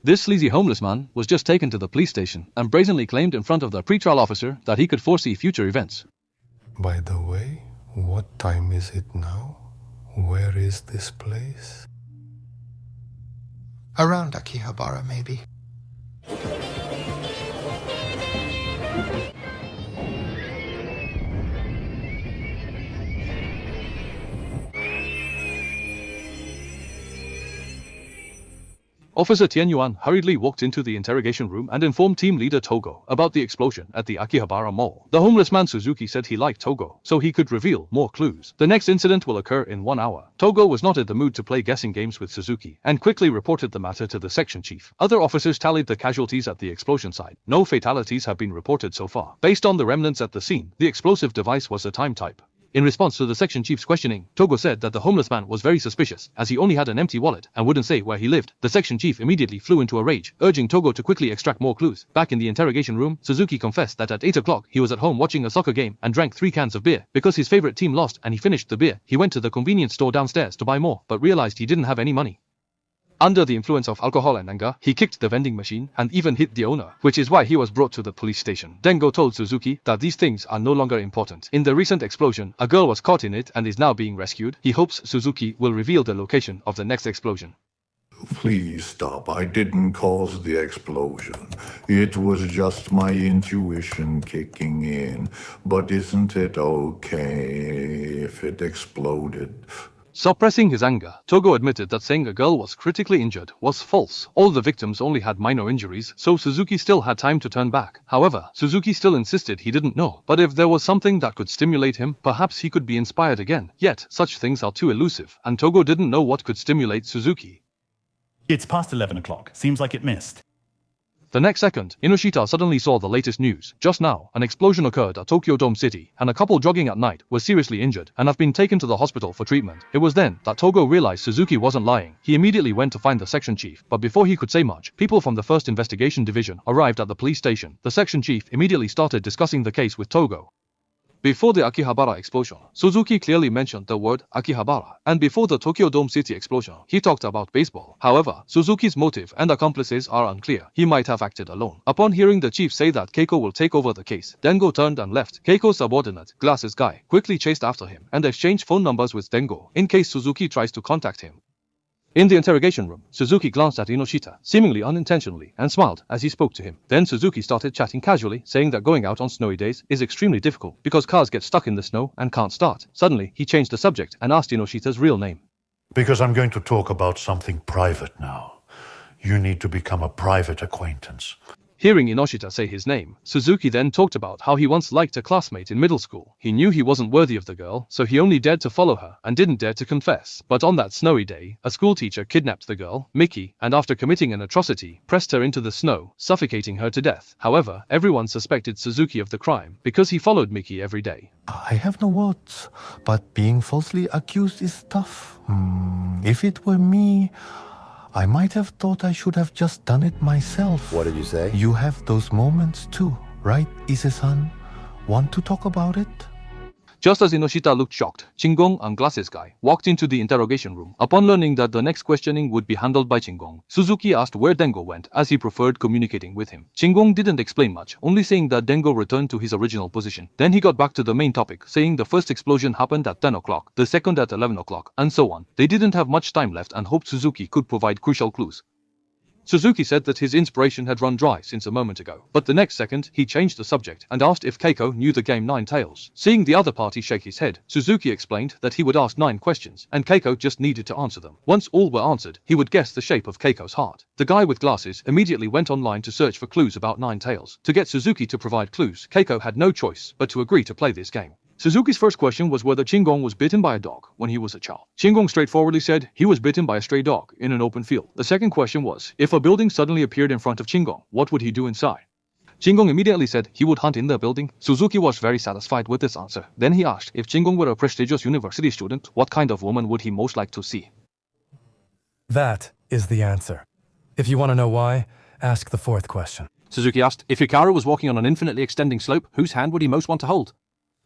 This sleazy homeless man was just taken to the police station and brazenly claimed in front of the pretrial officer that he could foresee future events. By the way, what time is it now? Where is this place? Around Akihabara, maybe. Officer Tian Yuan hurriedly walked into the interrogation room and informed team leader Togo about the explosion at the Akihabara Mall. The homeless man Suzuki said he liked Togo, so he could reveal more clues. The next incident will occur in 1 hour. Togo was not in the mood to play guessing games with Suzuki, and quickly reported the matter to the section chief. Other officers tallied the casualties at the explosion site. No fatalities have been reported so far. Based on the remnants at the scene, the explosive device was a time type. In response to the section chief's questioning, Togo said that the homeless man was very suspicious, as he only had an empty wallet and wouldn't say where he lived. The section chief immediately flew into a rage, urging Togo to quickly extract more clues. Back in the interrogation room, Suzuki confessed that at 8 o'clock he was at home watching a soccer game and drank 3 cans of beer. Because his favorite team lost and he finished the beer, he went to the convenience store downstairs to buy more, but realized he didn't have any money. Under the influence of alcohol and anger, he kicked the vending machine and even hit the owner, which is why he was brought to the police station. Dengo told Suzuki that these things are no longer important. In the recent explosion, a girl was caught in it and is now being rescued. He hopes Suzuki will reveal the location of the next explosion. Please stop. I didn't cause the explosion. It was just my intuition kicking in. But isn't it okay if it exploded? Suppressing his anger, Togo admitted that saying a girl was critically injured was false. All the victims only had minor injuries, so Suzuki still had time to turn back. However, Suzuki still insisted he didn't know. But if there was something that could stimulate him, perhaps he could be inspired again. Yet, such things are too elusive, and Togo didn't know what could stimulate Suzuki. It's past 11 o'clock. Seems like it missed. The next second, Inoshita suddenly saw the latest news. Just now, an explosion occurred at Tokyo Dome City, and a couple jogging at night were seriously injured and have been taken to the hospital for treatment. It was then that Togo realized Suzuki wasn't lying. He immediately went to find the section chief, but before he could say much, people from the 1st Investigation Division arrived at the police station. The section chief immediately started discussing the case with Togo. Before the Akihabara explosion, Suzuki clearly mentioned the word Akihabara, and before the Tokyo Dome City explosion, he talked about baseball. However, Suzuki's motive and accomplices are unclear. He might have acted alone. Upon hearing the chief say that Keiko will take over the case, Dengo turned and left. Keiko's subordinate, Glasses Guy, quickly chased after him and exchanged phone numbers with Dengo in case Suzuki tries to contact him. In the interrogation room, Suzuki glanced at Inoshita, seemingly unintentionally, and smiled as he spoke to him. Then Suzuki started chatting casually, saying that going out on snowy days is extremely difficult because cars get stuck in the snow and can't start. Suddenly, he changed the subject and asked Inoshita's real name. Because I'm going to talk about something private now. You need to become a private acquaintance. Hearing Inoshita say his name, Suzuki then talked about how he once liked a classmate in middle school. He knew he wasn't worthy of the girl, so he only dared to follow her and didn't dare to confess. But on that snowy day, a schoolteacher kidnapped the girl, Miki, and after committing an atrocity, pressed her into the snow, suffocating her to death. However, everyone suspected Suzuki of the crime because he followed Miki every day. I have no words, but being falsely accused is tough. If it were me, I might have thought I should have just done it myself. What did you say? You have those moments too, right, Ise-san? Want to talk about it? Just as Inoshita looked shocked, Chingong and Glasses Guy walked into the interrogation room. Upon learning that the next questioning would be handled by Chingong, Suzuki asked where Dengo went, as he preferred communicating with him. Chingong didn't explain much, only saying that Dengo returned to his original position. Then he got back to the main topic, saying the first explosion happened at 10 o'clock, the second at 11 o'clock, and so on. They didn't have much time left and hoped Suzuki could provide crucial clues. Suzuki said that his inspiration had run dry since a moment ago, but the next second he changed the subject and asked if Keiko knew the game Nine Tails. Seeing the other party shake his head, Suzuki explained that he would ask 9 questions and Keiko just needed to answer them. Once all were answered, he would guess the shape of Keiko's heart. The guy with glasses immediately went online to search for clues about Nine Tails. To get Suzuki to provide clues, Keiko had no choice but to agree to play this game. Suzuki's first question was whether Chingong was bitten by a dog when he was a child. Chingong straightforwardly said he was bitten by a stray dog in an open field. The second question was, if a building suddenly appeared in front of Chingong, what would he do inside? Chingong immediately said he would hunt in the building. Suzuki was very satisfied with this answer. Then he asked if Chingong were a prestigious university student, what kind of woman would he most like to see? That is the answer. If you want to know why, ask the fourth question. Suzuki asked if Hikaru was walking on an infinitely extending slope, whose hand would he most want to hold?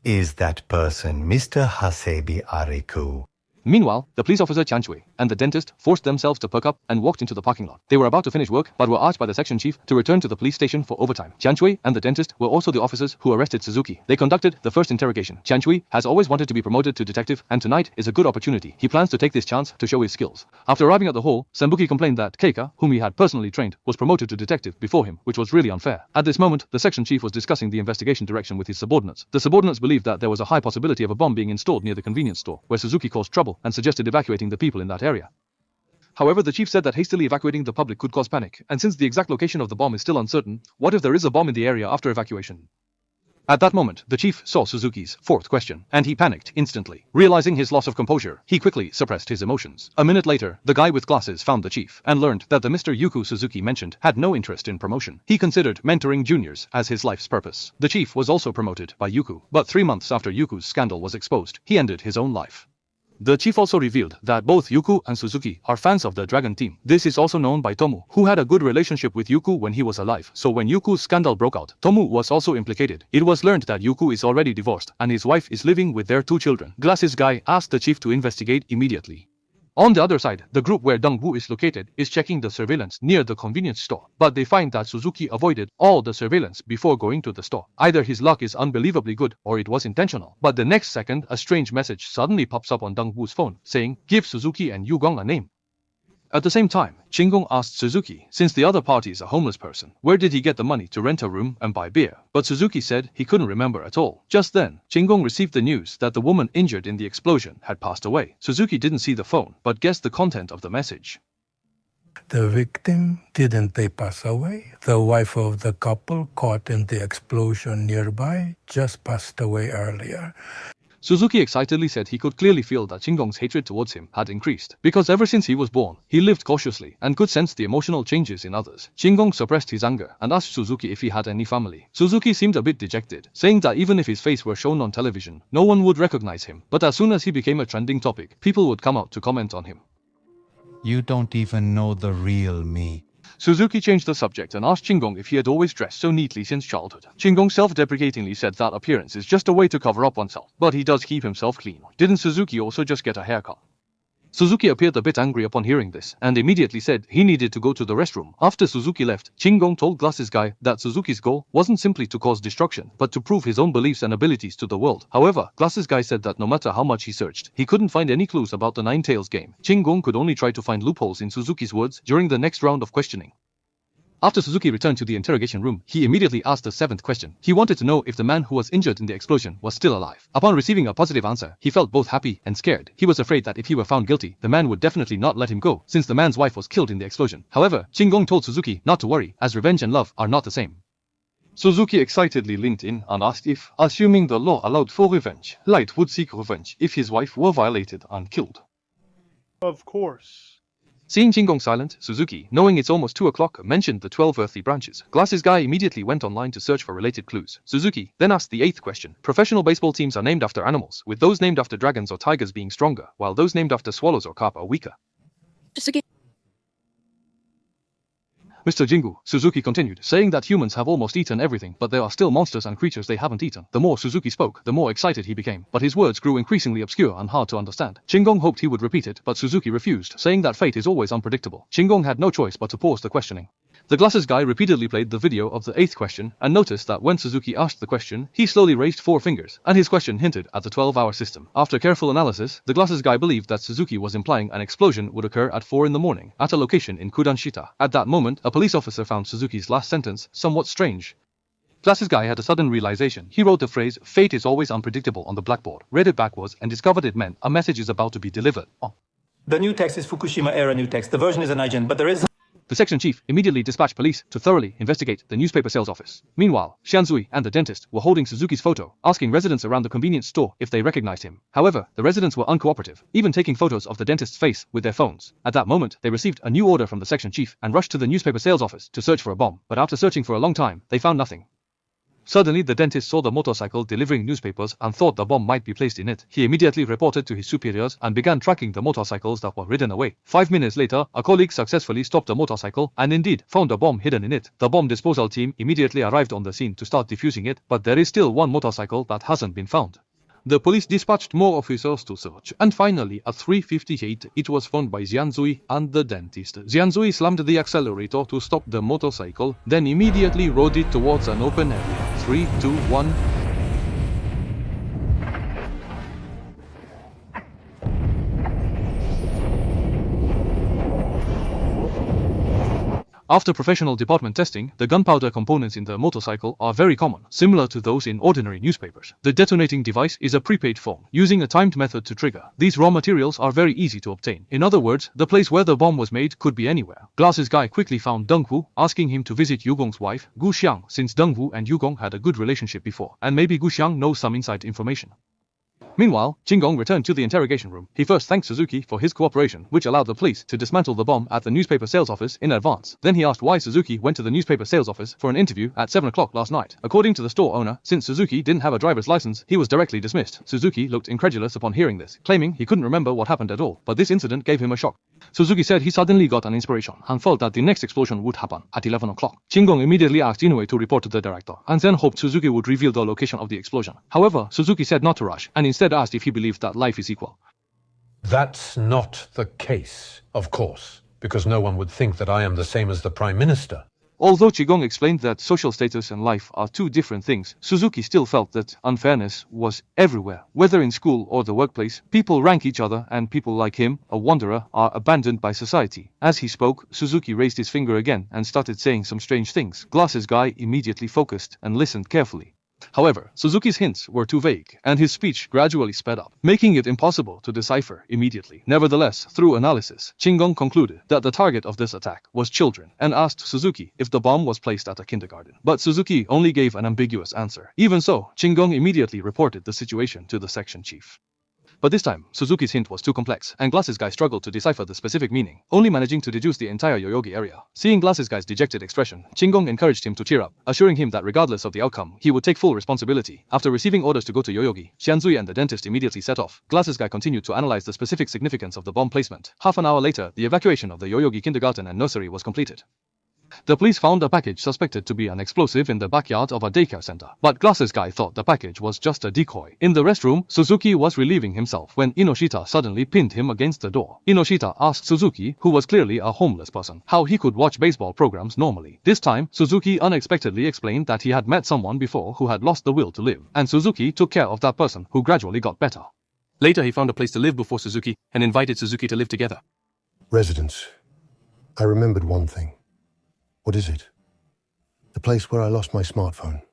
Is that person Mr. Hasebi Ariku? Meanwhile, the police officer Chan Chui and the dentist forced themselves to perk up and walked into the parking lot. They were about to finish work but were asked by the section chief to return to the police station for overtime. Chan Chui and the dentist were also the officers who arrested Suzuki. They conducted the first interrogation. Chan Chui has always wanted to be promoted to detective, and tonight is a good opportunity. He plans to take this chance to show his skills. After arriving at the hall, Senbuki complained that Keika, whom he had personally trained, was promoted to detective before him, which was really unfair. At this moment, the section chief was discussing the investigation direction with his subordinates. The subordinates believed that there was a high possibility of a bomb being installed near the convenience store, where Suzuki caused trouble, and suggested evacuating the people in that area. However, the chief said that hastily evacuating the public could cause panic, and since the exact location of the bomb is still uncertain, what if there is a bomb in the area after evacuation? At that moment, the chief saw Suzuki's fourth question, and he panicked instantly. Realizing his loss of composure, he quickly suppressed his emotions. A minute later, the guy with glasses found the chief, and learned that the Mr. Yuku Suzuki mentioned had no interest in promotion. He considered mentoring juniors as his life's purpose. The chief was also promoted by Yuku, but 3 months after Yuku's scandal was exposed, he ended his own life. The chief also revealed that both Yuku and Suzuki are fans of the Dragon team. This is also known by Tomu, who had a good relationship with Yuku when he was alive. So when Yuku's scandal broke out, Tomu was also implicated. It was learned that Yuku is already divorced and his wife is living with their 2 children. Glasses guy asked the chief to investigate immediately. On the other side, the group where Dongwu is located is checking the surveillance near the convenience store, but they find that Suzuki avoided all the surveillance before going to the store. Either his luck is unbelievably good or it was intentional. But the next second, a strange message suddenly pops up on Dongwu's phone, saying, "Give Suzuki and Yugong a name." At the same time, Chinggong asked Suzuki, since the other party is a homeless person, where did he get the money to rent a room and buy beer? But Suzuki said he couldn't remember at all. Just then, Chinggong received the news that the woman injured in the explosion had passed away. Suzuki didn't see the phone, but guessed the content of the message. The victim, didn't they pass away? The wife of the couple caught in the explosion nearby just passed away earlier. Suzuki excitedly said he could clearly feel that Chinggong's hatred towards him had increased, because ever since he was born, he lived cautiously and could sense the emotional changes in others. Chinggong suppressed his anger and asked Suzuki if he had any family. Suzuki seemed a bit dejected, saying that even if his face were shown on television, no one would recognize him, but as soon as he became a trending topic, people would come out to comment on him. You don't even know the real me. Suzuki changed the subject and asked Chinggong if he had always dressed so neatly since childhood. Chinggong self-deprecatingly said that appearance is just a way to cover up oneself, but he does keep himself clean. Didn't Suzuki also just get a haircut? Suzuki appeared a bit angry upon hearing this, and immediately said he needed to go to the restroom. After Suzuki left, Chinggong told Glasses Guy that Suzuki's goal wasn't simply to cause destruction, but to prove his own beliefs and abilities to the world. However, Glasses Guy said that no matter how much he searched, he couldn't find any clues about the Nine Tails game. Chinggong could only try to find loopholes in Suzuki's words during the next round of questioning. After Suzuki returned to the interrogation room, he immediately asked the 7th question. He wanted to know if the man who was injured in the explosion was still alive. Upon receiving a positive answer, he felt both happy and scared. He was afraid that if he were found guilty, the man would definitely not let him go, since the man's wife was killed in the explosion. However, Chinggong told Suzuki not to worry, as revenge and love are not the same. Suzuki excitedly linked in and asked if, assuming the law allowed for revenge, Light would seek revenge if his wife were violated and killed. Of course. Seeing Chinggong silent, Suzuki, knowing it's almost 2 o'clock, mentioned the 12 earthly branches. Glasses Guy immediately went online to search for related clues. Suzuki then asked the 8th question. Professional baseball teams are named after animals, with those named after dragons or tigers being stronger, while those named after swallows or carp are weaker. Mr. Jingu, Suzuki continued, saying that humans have almost eaten everything, but there are still monsters and creatures they haven't eaten. The more Suzuki spoke, the more excited he became, but his words grew increasingly obscure and hard to understand. Chinggong hoped he would repeat it, but Suzuki refused, saying that fate is always unpredictable. Chinggong had no choice but to pause the questioning. The Glasses Guy repeatedly played the video of the 8th question and noticed that when Suzuki asked the question, he slowly raised 4 fingers, and his question hinted at the 12-hour system. After careful analysis, the Glasses Guy believed that Suzuki was implying an explosion would occur at 4 in the morning, at a location in Kudanshita. At that moment, a police officer found Suzuki's last sentence somewhat strange. Glasses Guy had a sudden realization. He wrote the phrase, "Fate is always unpredictable" on the blackboard, read it backwards, and discovered it meant a message is about to be delivered. The new text is Fukushima-era new text. The version is an IGN, but there is... The section chief immediately dispatched police to thoroughly investigate the newspaper sales office. Meanwhile, Xianzui and the dentist were holding Suzuki's photo, asking residents around the convenience store if they recognized him. However, the residents were uncooperative, even taking photos of the dentist's face with their phones. At that moment, they received a new order from the section chief and rushed to the newspaper sales office to search for a bomb, but after searching for a long time, they found nothing. Suddenly, the dentist saw the motorcycle delivering newspapers and thought the bomb might be placed in it. He immediately reported to his superiors and began tracking the motorcycles that were ridden away. 5 minutes later, a colleague successfully stopped a motorcycle and indeed found a bomb hidden in it. The bomb disposal team immediately arrived on the scene to start defusing it, but there is still one motorcycle that hasn't been found. The police dispatched more officers to search, and finally, at 3:58, it was found by Xianzui and the dentist. Xianzui slammed the accelerator to stop the motorcycle, then immediately rode it towards an open area. 3, 2, 1... After professional department testing, the gunpowder components in the motorcycle are very common, similar to those in ordinary newspapers. The detonating device is a prepaid phone, using a timed method to trigger. These raw materials are very easy to obtain. In other words, the place where the bomb was made could be anywhere. Glasses guy quickly found Dengwu, asking him to visit Yugong's wife, Gu Xiang, since Dengwu and Yugong had a good relationship before, and maybe Gu Xiang knows some inside information. Meanwhile, Qinggong returned to the interrogation room. He first thanked Suzuki for his cooperation, which allowed the police to dismantle the bomb at the newspaper sales office in advance. Then he asked why Suzuki went to the newspaper sales office for an interview at 7 o'clock last night. According to the store owner, since Suzuki didn't have a driver's license, he was directly dismissed. Suzuki looked incredulous upon hearing this, claiming he couldn't remember what happened at all, but this incident gave him a shock. Suzuki said he suddenly got an inspiration and felt that the next explosion would happen at 11 o'clock. Qinggong immediately asked Inoue to report to the director, and then hoped Suzuki would reveal the location of the explosion. However, Suzuki said not to rush, and instead asked if he believed that life is equal. That's not the case, of course, because no one would think that I am the same as the Prime Minister. Although Qigong explained that social status and life are two different things, Suzuki still felt that unfairness was everywhere. Whether in school or the workplace, people rank each other, and people like him, a wanderer, are abandoned by society. As he spoke, Suzuki raised his finger again and started saying some strange things. Glasses guy immediately focused and listened carefully. However, Suzuki's hints were too vague, and his speech gradually sped up, making it impossible to decipher immediately. Nevertheless, through analysis, Qinggong concluded that the target of this attack was children, and asked Suzuki if the bomb was placed at a kindergarten. But Suzuki only gave an ambiguous answer. Even so, Qinggong immediately reported the situation to the section chief. But this time, Suzuki's hint was too complex, and Glasses Guy struggled to decipher the specific meaning, only managing to deduce the entire Yoyogi area. Seeing Glasses Guy's dejected expression, Qinggong encouraged him to cheer up, assuring him that regardless of the outcome, he would take full responsibility. After receiving orders to go to Yoyogi, Xianzui and the dentist immediately set off. Glasses Guy continued to analyze the specific significance of the bomb placement. Half an hour later, the evacuation of the Yoyogi kindergarten and nursery was completed. The police found a package suspected to be an explosive in the backyard of a daycare center, but Glasses Guy thought the package was just a decoy. In the restroom, Suzuki was relieving himself when Inoshita suddenly pinned him against the door. Inoshita asked Suzuki, who was clearly a homeless person, how he could watch baseball programs normally. This time, Suzuki unexpectedly explained that he had met someone before who had lost the will to live, and Suzuki took care of that person, who gradually got better. Later, he found a place to live before Suzuki and invited Suzuki to live together. Residence. I remembered one thing. What is it? The place where I lost my smartphone.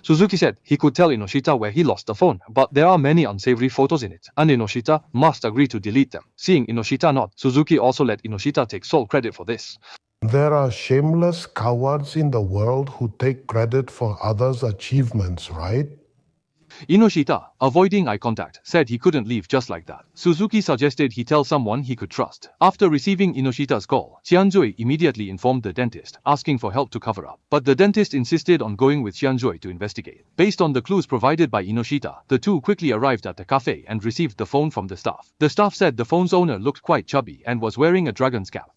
Suzuki said he could tell Inoshita where he lost the phone, but there are many unsavory photos in it, and Inoshita must agree to delete them. Seeing Inoshita nod, Suzuki also let Inoshita take sole credit for this. There are shameless cowards in the world who take credit for others' achievements, right? Inoshita, avoiding eye contact, said he couldn't leave just like that. Suzuki suggested he tell someone he could trust. After receiving Inoshita's call, Xianzui immediately informed the dentist, asking for help to cover up. But the dentist insisted on going with Xianzui to investigate. Based on the clues provided by Inoshita, the two quickly arrived at the cafe and received the phone from the staff. The staff said the phone's owner looked quite chubby and was wearing a dragon's cap.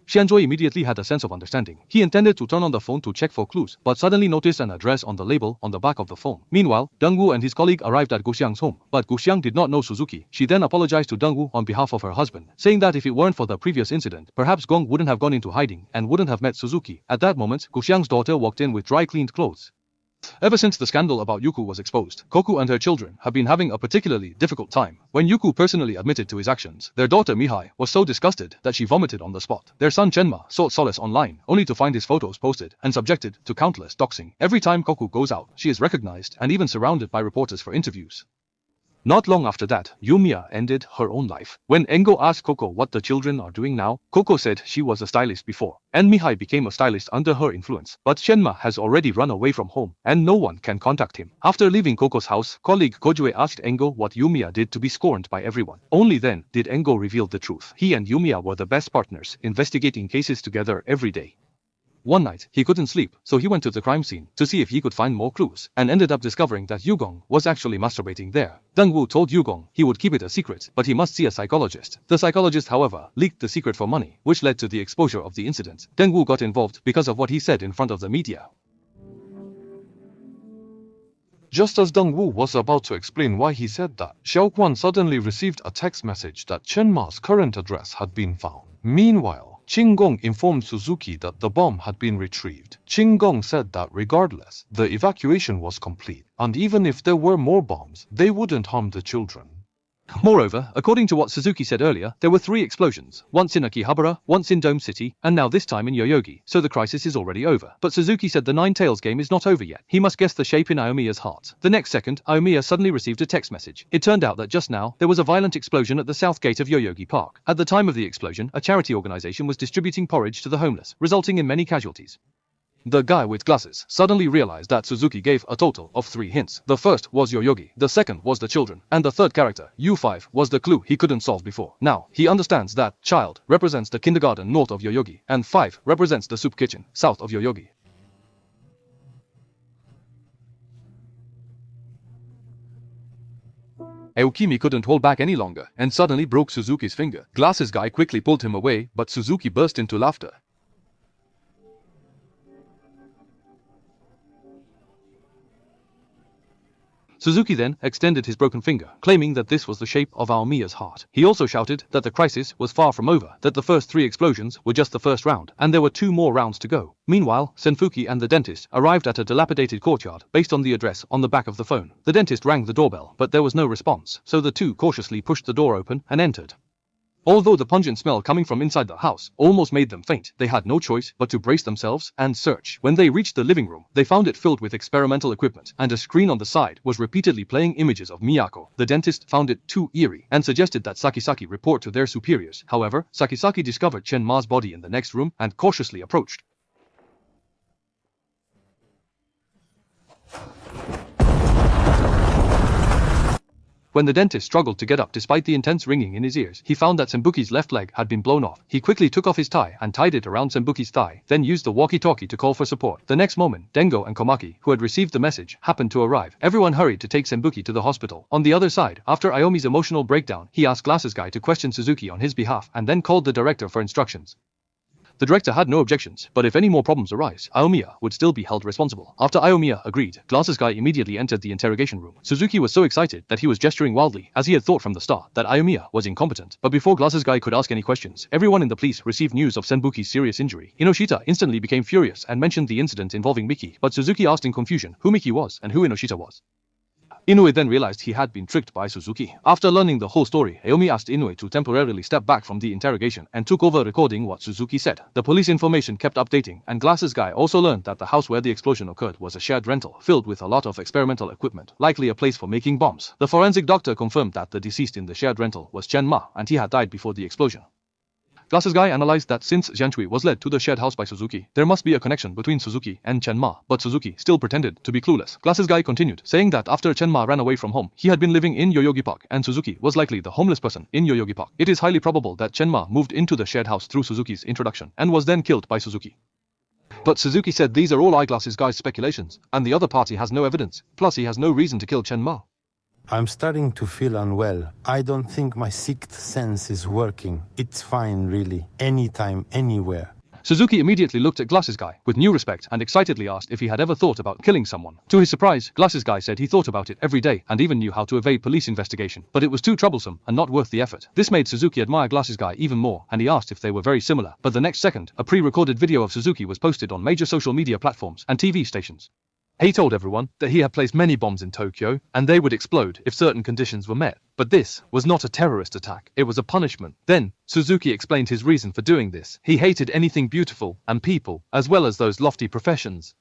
Xianzui immediately had a sense of understanding. He intended to turn on the phone to check for clues, but suddenly noticed an address on the label on the back of the phone. Meanwhile, Dengwu and his colleague arrived at Gu Xiang's home, but Gu Xiang did not know Suzuki. She then apologized to Dengwu on behalf of her husband, saying that if it weren't for the previous incident, perhaps Gong wouldn't have gone into hiding and wouldn't have met Suzuki. At that moment, Gu Xiang's daughter walked in with dry-cleaned clothes. Ever since the scandal about Yuku was exposed, Koku and her children have been having a particularly difficult time. When Yuku personally admitted to his actions, their daughter Mihai was so disgusted that she vomited on the spot. Their son Chenma sought solace online, only to find his photos posted and subjected to countless doxing. Every time Koku goes out, she is recognized and even surrounded by reporters for interviews. Not long after that, Yumiya ended her own life. When Engo asked Koko what the children are doing now, Koko said she was a stylist before, and Mihai became a stylist under her influence. But Chenma has already run away from home, and no one can contact him. After leaving Koko's house, colleague Kojue asked Engo what Yumiya did to be scorned by everyone. Only then did Engo reveal the truth. He and Yumiya were the best partners, investigating cases together every day. One night, he couldn't sleep, so he went to the crime scene to see if he could find more clues, and ended up discovering that Yugong was actually masturbating there. Dengwu told Yugong he would keep it a secret, but he must see a psychologist. The psychologist, however, leaked the secret for money, which led to the exposure of the incident. Dengwu got involved because of what he said in front of the media. Just as Dong-woo was about to explain why he said that, Xiaoquan suddenly received a text message that Chen Ma's current address had been found. Meanwhile, Qin Gong informed Suzuki that the bomb had been retrieved. Qin Gong said that regardless, the evacuation was complete, and even if there were more bombs, they wouldn't harm the children. Moreover, according to what Suzuki said earlier, there were 3 explosions, once in Akihabara, once in Dome City, and now this time in Yoyogi, so the crisis is already over. But Suzuki said the Nine Tails game is not over yet. He must guess the shape in Aomiya's heart. The next second, Aomiya suddenly received a text message. It turned out that just now, there was a violent explosion at the south gate of Yoyogi Park. At the time of the explosion, a charity organization was distributing porridge to the homeless, resulting in many casualties. The guy with glasses suddenly realized that Suzuki gave a total of 3 hints. The first was Yoyogi, the second was the children, and the third character, U5, was the clue he couldn't solve before. Now, he understands that child represents the kindergarten north of Yoyogi, and 5 represents the soup kitchen south of Yoyogi. Aokimi couldn't hold back any longer, and suddenly broke Suzuki's finger. Glasses guy quickly pulled him away, but Suzuki burst into laughter. Suzuki then extended his broken finger, claiming that this was the shape of Aomiya's heart. He also shouted that the crisis was far from over, that the first 3 explosions were just the first round, and there were 2 more rounds to go. Meanwhile, Senfuki and the dentist arrived at a dilapidated courtyard based on the address on the back of the phone. The dentist rang the doorbell, but there was no response, so the 2 cautiously pushed the door open and entered. Although the pungent smell coming from inside the house almost made them faint, they had no choice but to brace themselves and search. When they reached the living room, they found it filled with experimental equipment, and a screen on the side was repeatedly playing images of Miyako. The dentist found it too eerie and suggested that Sakisaki report to their superiors. However, Sakisaki discovered Chen Ma's body in the next room and cautiously approached. When the dentist struggled to get up despite the intense ringing in his ears, he found that Senbuki's left leg had been blown off. He quickly took off his tie and tied it around Senbuki's thigh, then used the walkie-talkie to call for support. The next moment, Dengo and Komaki, who had received the message, happened to arrive. Everyone hurried to take Senbuki to the hospital. On the other side, after Aomi's emotional breakdown, he asked Glasses Guy to question Suzuki on his behalf and then called the director for instructions. The director had no objections, but if any more problems arise, Aomiya would still be held responsible. After Aomiya agreed, Glasses Guy immediately entered the interrogation room. Suzuki was so excited that he was gesturing wildly, as he had thought from the start that Aomiya was incompetent. But before Glasses Guy could ask any questions, everyone in the police received news of Senbuki's serious injury. Inoshita instantly became furious and mentioned the incident involving Miki, but Suzuki asked in confusion who Miki was and who Inoshita was. Inoue then realized he had been tricked by Suzuki. After learning the whole story, Aomi asked Inoue to temporarily step back from the interrogation and took over recording what Suzuki said. The police information kept updating, and Glasses Guy also learned that the house where the explosion occurred was a shared rental, filled with a lot of experimental equipment, likely a place for making bombs. The forensic doctor confirmed that the deceased in the shared rental was Chen Ma, and he had died before the explosion. Glasses Guy analyzed that since Jianchui was led to the shared house by Suzuki, there must be a connection between Suzuki and Chen Ma, but Suzuki still pretended to be clueless. Glasses Guy continued, saying that after Chen Ma ran away from home, he had been living in Yoyogi Park, and Suzuki was likely the homeless person in Yoyogi Park. It is highly probable that Chen Ma moved into the shared house through Suzuki's introduction, and was then killed by Suzuki. But Suzuki said these are all Eyeglasses Guy's speculations, and the other party has no evidence, plus he has no reason to kill Chen Ma. I'm starting to feel unwell. I don't think my sixth sense is working. It's fine, really. Anytime, anywhere. Suzuki immediately looked at Glasses Guy with new respect and excitedly asked if he had ever thought about killing someone. To his surprise, Glasses Guy said he thought about it every day and even knew how to evade police investigation, but it was too troublesome and not worth the effort. This made Suzuki admire Glasses Guy even more, and he asked if they were very similar. But the next second, a pre-recorded video of Suzuki was posted on major social media platforms and TV stations. He told everyone that he had placed many bombs in Tokyo, and they would explode if certain conditions were met. But this was not a terrorist attack, it was a punishment. Then, Suzuki explained his reason for doing this. He hated anything beautiful and people, as well as those lofty professions.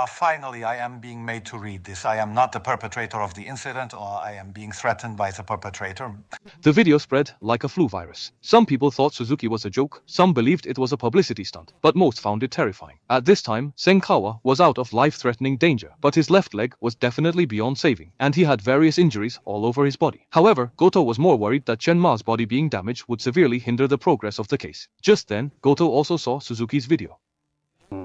Finally, I am being made to read this. I am not the perpetrator of the incident, or I am being threatened by the perpetrator. The video spread like a flu virus. Some people thought Suzuki was a joke, some believed it was a publicity stunt, but most found it terrifying. At this time, Senkawa was out of life-threatening danger, but his left leg was definitely beyond saving, and he had various injuries all over his body. However, Goto was more worried that Chen Ma's body being damaged would severely hinder the progress of the case. Just then, Goto also saw Suzuki's video.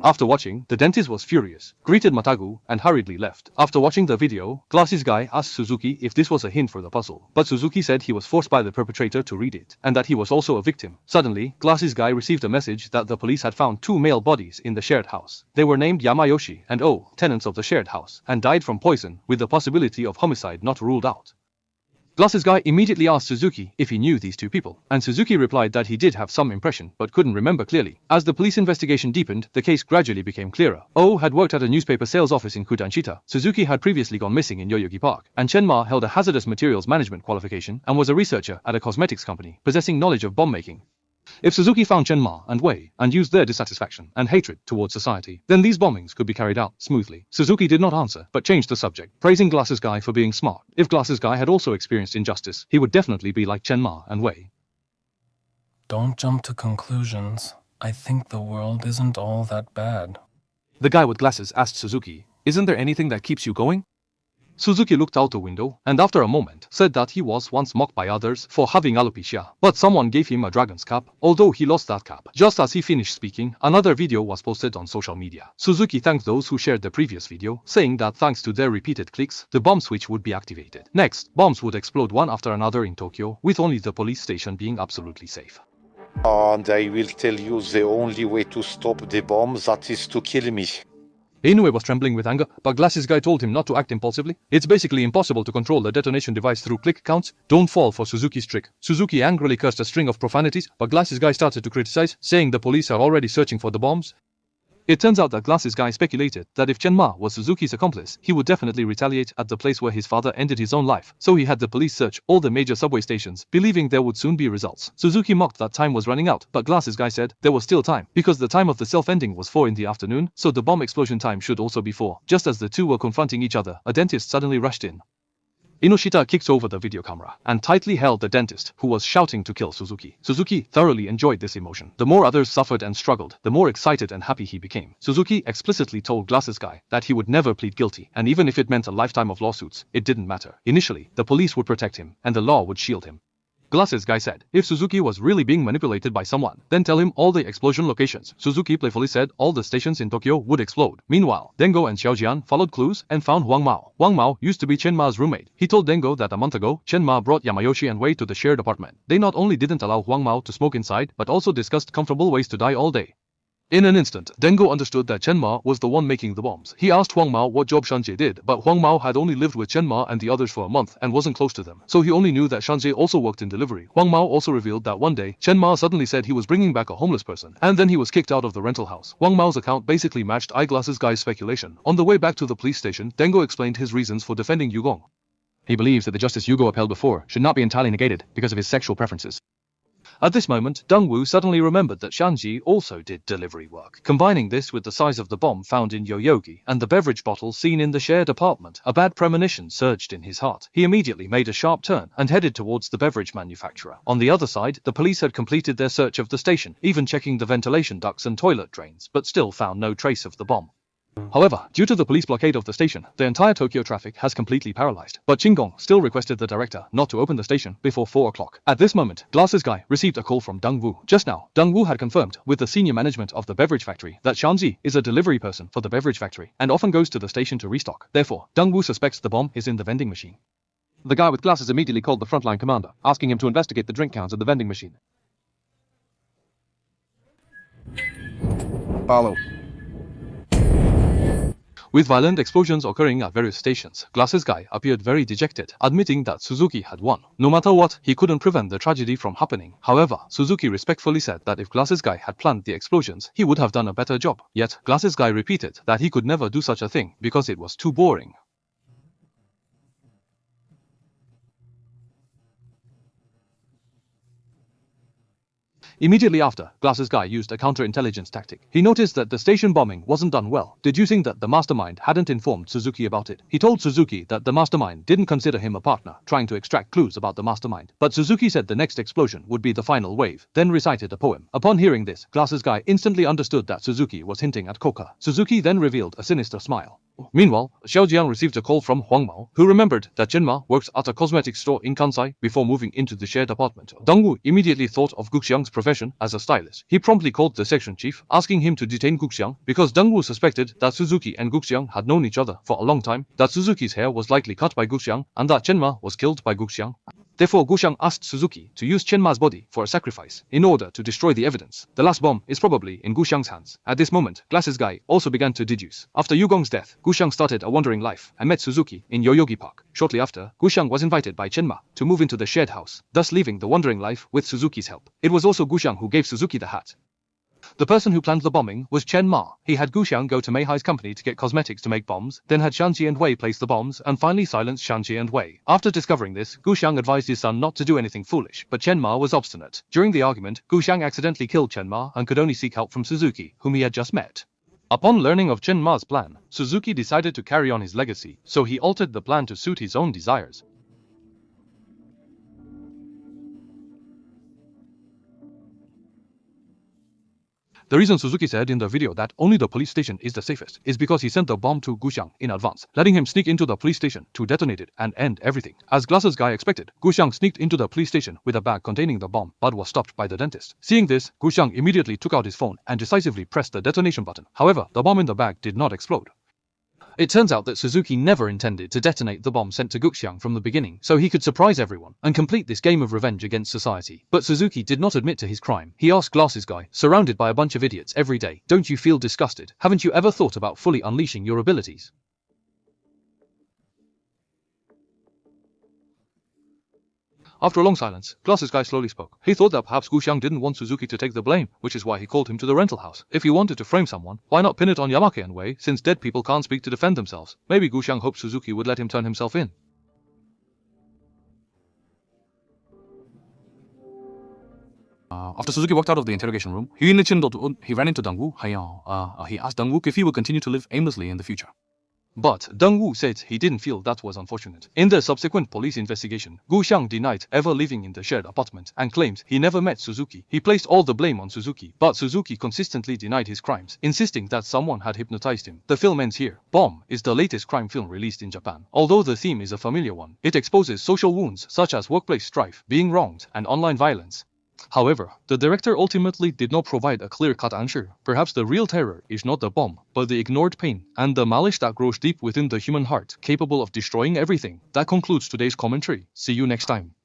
After watching, the dentist was furious, greeted Matagu, and hurriedly left. After watching the video, Glasses Guy asked Suzuki if this was a hint for the puzzle, but Suzuki said he was forced by the perpetrator to read it, and that he was also a victim. Suddenly, Glasses Guy received a message that the police had found 2 male bodies in the shared house. They were named Yamayoshi and O, tenants of the shared house, and died from poison, with the possibility of homicide not ruled out. Glasses Guy immediately asked Suzuki if he knew these 2 people, and Suzuki replied that he did have some impression, but couldn't remember clearly. As the police investigation deepened, the case gradually became clearer. O had worked at a newspaper sales office in Kudanshita, Suzuki had previously gone missing in Yoyogi Park, and Chenma held a hazardous materials management qualification and was a researcher at a cosmetics company, possessing knowledge of bomb making. If Suzuki found Chenma and Wei and used their dissatisfaction and hatred towards society, then these bombings could be carried out smoothly. Suzuki did not answer, but changed the subject, praising Glasses Guy for being smart. If Glasses Guy had also experienced injustice, he would definitely be like Chenma and Wei. Don't jump to conclusions. I think the world isn't all that bad. The guy with glasses asked Suzuki, "Isn't there anything that keeps you going?" Suzuki looked out the window, and after a moment, said that he was once mocked by others for having alopecia, but someone gave him a dragon's cap, although he lost that cap. Just as he finished speaking, another video was posted on social media. Suzuki thanked those who shared the previous video, saying that thanks to their repeated clicks, the bomb switch would be activated. Next, bombs would explode one after another in Tokyo, with only the police station being absolutely safe. And I will tell you the only way to stop the bomb, that is to kill me. Inoue was trembling with anger, but Glasses Guy told him not to act impulsively. It's basically impossible to control the detonation device through click counts. Don't fall for Suzuki's trick. Suzuki angrily cursed a string of profanities, but Glasses Guy started to criticize, saying the police are already searching for the bombs. It turns out that Glasses Guy speculated that if Chenma was Suzuki's accomplice, he would definitely retaliate at the place where his father ended his own life, so he had the police search all the major subway stations, believing there would soon be results. Suzuki mocked that time was running out, but Glasses Guy said there was still time, because the time of the self-ending was 4 in the afternoon, so the bomb explosion time should also be 4. Just as the two were confronting each other, a dentist suddenly rushed in. Inoshita kicked over the video camera and tightly held the dentist, who was shouting to kill Suzuki. Suzuki thoroughly enjoyed this emotion. The more others suffered and struggled, the more excited and happy he became. Suzuki explicitly told Glasses Guy that he would never plead guilty, and even if it meant a lifetime of lawsuits, it didn't matter. Initially, the police would protect him, and the law would shield him. Glasses Guy said, if Suzuki was really being manipulated by someone, then tell him all the explosion locations. Suzuki playfully said all the stations in Tokyo would explode. Meanwhile, Dengo and Xiaojian followed clues and found Huang Mao. Huang Mao used to be Chen Ma's roommate. He told Dengo that a month ago, Chen Ma brought Yamayoshi and Wei to the shared apartment. They not only didn't allow Huang Mao to smoke inside, but also discussed comfortable ways to die all day. In an instant, Dengo understood that Chen Ma was the one making the bombs. He asked Huang Mao what job Shanjie did, but Huang Mao had only lived with Chen Ma and the others for a month and wasn't close to them, so he only knew that Shanjie also worked in delivery. Huang Mao also revealed that one day, Chen Ma suddenly said he was bringing back a homeless person, and then he was kicked out of the rental house. Huang Mao's account basically matched Eyeglasses Guy's speculation. On the way back to the police station, Dengo explained his reasons for defending Yugong. He believes that the justice Yugo upheld before should not be entirely negated because of his sexual preferences. At this moment, Dongwu suddenly remembered that Shanji also did delivery work. Combining this with the size of the bomb found in Yoyogi and the beverage bottle seen in the shared apartment, a bad premonition surged in his heart. He immediately made a sharp turn and headed towards the beverage manufacturer. On the other side, the police had completed their search of the station, even checking the ventilation ducts and toilet drains, but still found no trace of the bomb. However, due to the police blockade of the station, the entire Tokyo traffic has completely paralyzed. But Shingon still requested the director not to open the station before 4 o'clock. At this moment, Glasses Guy received a call from Dongwu. Just now, Dongwu had confirmed with the senior management of the beverage factory that Shanji is a delivery person for the beverage factory and often goes to the station to restock. Therefore, Dongwu suspects the bomb is in the vending machine. The guy with glasses immediately called the frontline commander, asking him to investigate the drink counts at the vending machine. Follow. With violent explosions occurring at various stations, Glasses Guy appeared very dejected, admitting that Suzuki had won. No matter what, he couldn't prevent the tragedy from happening. However, Suzuki respectfully said that if Glasses Guy had planned the explosions, he would have done a better job. Yet, Glasses Guy repeated that he could never do such a thing because it was too boring. Immediately after, Glasses Guy used a counterintelligence tactic. He noticed that the station bombing wasn't done well, deducing that the mastermind hadn't informed Suzuki about it. He told Suzuki that the mastermind didn't consider him a partner, trying to extract clues about the mastermind. But Suzuki said the next explosion would be the final wave, then recited a poem. Upon hearing this, Glasses Guy instantly understood that Suzuki was hinting at coca. Suzuki then revealed a sinister smile. Meanwhile, Xiaojian received a call from Huang Mao, who remembered that Chenma worked at a cosmetics store in Kansai before moving into the shared apartment. Dongwu immediately thought of Guxiang's profession as a stylist. He promptly called the section chief, asking him to detain Guxiang because Dongwu suspected that Suzuki and Guxiang had known each other for a long time, that Suzuki's hair was likely cut by Guxiang, and that Chenma was killed by Guxiang. Therefore, Guxiang asked Suzuki to use Chenma's body for a sacrifice in order to destroy the evidence. The last bomb is probably in Guxiang's hands. At this moment, Glasses Guy also began to deduce. After Yugong's death, Guxiang started a wandering life and met Suzuki in Yoyogi Park. Shortly after, Guxiang was invited by Chenma to move into the shared house, thus leaving the wandering life with Suzuki's help. It was also Guxiang who gave Suzuki the hat. The person who planned the bombing was Chen Ma. He had Guxiang go to Meihai's company to get cosmetics to make bombs, then had Shanxi and Wei place the bombs, and finally silenced Shanxi and Wei. After discovering this, Guxiang advised his son not to do anything foolish, but Chen Ma was obstinate. During the argument, Guxiang accidentally killed Chen Ma and could only seek help from Suzuki, whom he had just met. Upon learning of Chen Ma's plan, Suzuki decided to carry on his legacy, so he altered the plan to suit his own desires. The reason Suzuki said in the video that only the police station is the safest is because he sent the bomb to Guxiang in advance, letting him sneak into the police station to detonate it and end everything. As Glasses Guy expected, Guxiang sneaked into the police station with a bag containing the bomb, but was stopped by the dentist. Seeing this, Guxiang immediately took out his phone and decisively pressed the detonation button. However, the bomb in the bag did not explode. It turns out that Suzuki never intended to detonate the bomb sent to Guxiang from the beginning, so he could surprise everyone and complete this game of revenge against society. But Suzuki did not admit to his crime. He asked Glasses Guy, surrounded by a bunch of idiots every day, "Don't you feel disgusted? Haven't you ever thought about fully unleashing your abilities?" After a long silence, Glasses Guy slowly spoke. He thought that perhaps Guxiang didn't want Suzuki to take the blame, which is why he called him to the rental house. If he wanted to frame someone, why not pin it on Yamake and Wei, since dead people can't speak to defend themselves? Maybe Guxiang hoped Suzuki would let him turn himself in. After Suzuki walked out of the interrogation room, he ran into Dongwu. He asked Dongwu if he would continue to live aimlessly in the future. But Dongwu said he didn't feel that was unfortunate. In the subsequent police investigation, Guxiang denied ever living in the shared apartment and claimed he never met Suzuki. He placed all the blame on Suzuki, but Suzuki consistently denied his crimes, insisting that someone had hypnotized him. The film ends here. Bomb is the latest crime film released in Japan. Although the theme is a familiar one, it exposes social wounds such as workplace strife, being wronged, and online violence. However, the director ultimately did not provide a clear-cut answer. Perhaps the real terror is not the bomb, but the ignored pain and the malice that grows deep within the human heart, capable of destroying everything. That concludes today's commentary. See you next time.